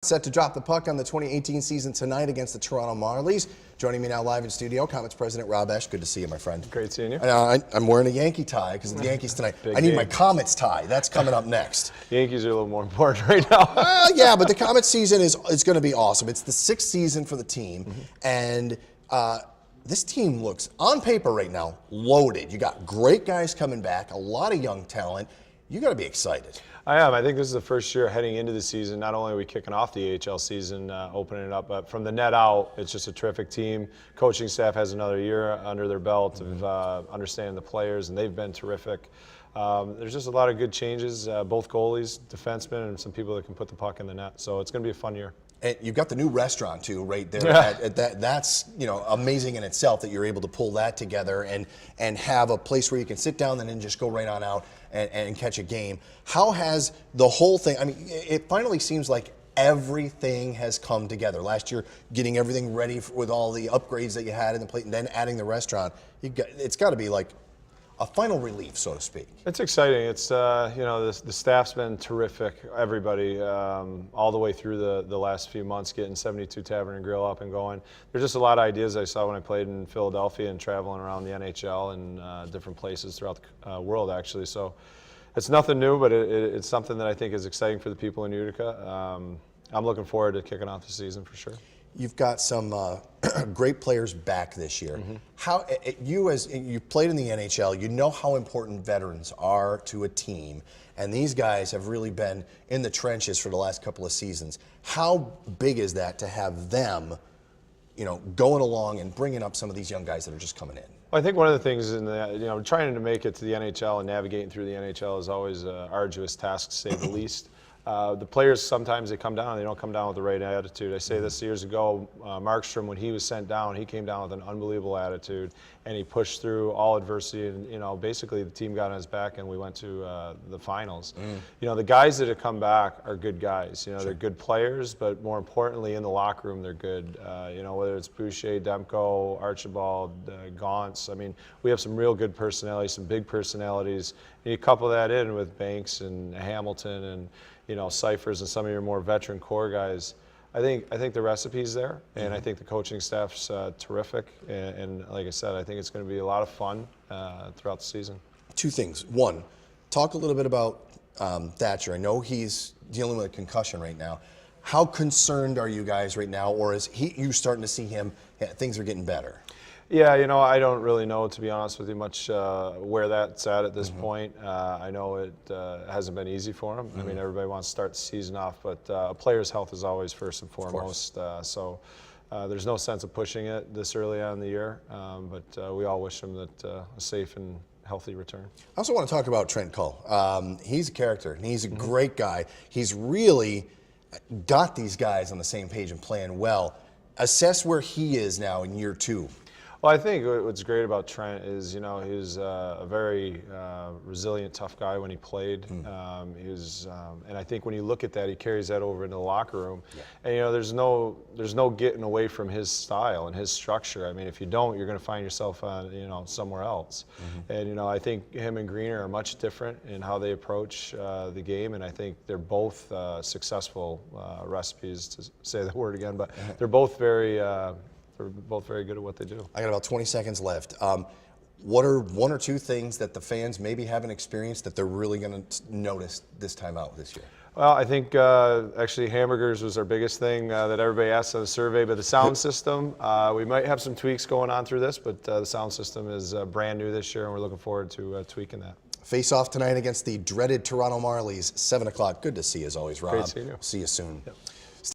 Set to drop the puck on the 2018 season tonight against the Toronto Marlies. Joining me now live in studio, Comets President Rob Esche. Good to see you, my friend. Great seeing you. I'm wearing a Yankee tie because of the Yankees tonight. I need my Comets tie. That's coming up next. Yankees are a little more important right now. Yeah, but the Comets season is going to be awesome. It's the 6th season for the team, and this team looks, on paper right now, loaded. You got great guys coming back, a lot of young talent. You got to be excited. I am. I think this is the first year heading into the season. Not only are we kicking off the AHL season, opening it up, but from the net out, it's just a terrific team. Coaching staff has another year under their belt of understanding the players, and they've been terrific. There's just a lot of good changes, both goalies, defensemen, and some people that can put the puck in the net. So it's going to be a fun year. And you've got the new restaurant too, right there. That's amazing in itself that you're able to pull that together and have a place where you can sit down and then just go right on out and catch a game. How has the whole thing? I mean, it finally seems like everything has come together. Last year, getting everything ready with all the upgrades that you had in the plate, and then adding the restaurant. It's got to be like a final relief, so to speak. It's exciting. It's the staff's been terrific. Everybody, all the way through the last few months, getting 72 Tavern and Grill up and going. There's just a lot of ideas I saw when I played in Philadelphia and traveling around the NHL and different places throughout the world, actually. So it's nothing new, but it's something that I think is exciting for the people in Utica. I'm looking forward to kicking off the season for sure. You've got some great players back this year. How you played in the NHL, you know how important veterans are to a team, and these guys have really been in the trenches for the last couple of seasons. How big is that to have them, going along and bringing up some of these young guys that are just coming in? Well, I think one of the things in the trying to make it to the NHL and navigating through the NHL is always an arduous task, to say the least. The players, sometimes they come down, they don't come down with the right attitude. I say this years ago, Markstrom, when he was sent down, he came down with an unbelievable attitude, and he pushed through all adversity, and basically the team got on his back, and we went to the finals. The guys that have come back are good guys. They're good players, but more importantly, in the locker room, they're good. Whether it's Boucher, Demko, Archibald, Gaunce. I mean, we have some real good personalities, some big personalities. And you couple that in with Banks and Hamilton and Cyphers and some of your more veteran core guys. I think the recipe's there, and I think the coaching staff's terrific. And like I said, I think it's going to be a lot of fun throughout the season. Two things. One, talk a little bit about Thatcher. I know he's dealing with a concussion right now. How concerned are you guys right now, or is you starting to see him? Things are getting better. Yeah, I don't really know, to be honest with you, much where that's at this point. I know it hasn't been easy for him. I mean, everybody wants to start the season off, but a player's health is always first and foremost. So there's no sense of pushing it this early on in the year, but we all wish him that a safe and healthy return. I also want to talk about Trent Cull. He's a character, and he's a great guy. He's really got these guys on the same page and playing well. Assess where he is now in year 2. Well, I think what's great about Trent is, he was a very resilient, tough guy when he played. And I think when you look at that, he carries that over into the locker room. And there's no getting away from his style and his structure. I mean, if you don't, you're going to find yourself on somewhere else. And I think him and Greener are much different in how they approach the game, and I think they're both successful recipes, to say the word again, but they're both very good at what they do. I got about 20 seconds left. What are one or two things that the fans maybe haven't experienced that they're really going to notice this time out this year? Well, I think actually hamburgers was our biggest thing that everybody asked on the survey, but the sound system, we might have some tweaks going on through this, but the sound system is brand new this year, and we're looking forward to tweaking that. Face off tonight against the dreaded Toronto Marlies, 7 o'clock. Good to see you as always, Rob. Great seeing you. See you soon. Yep.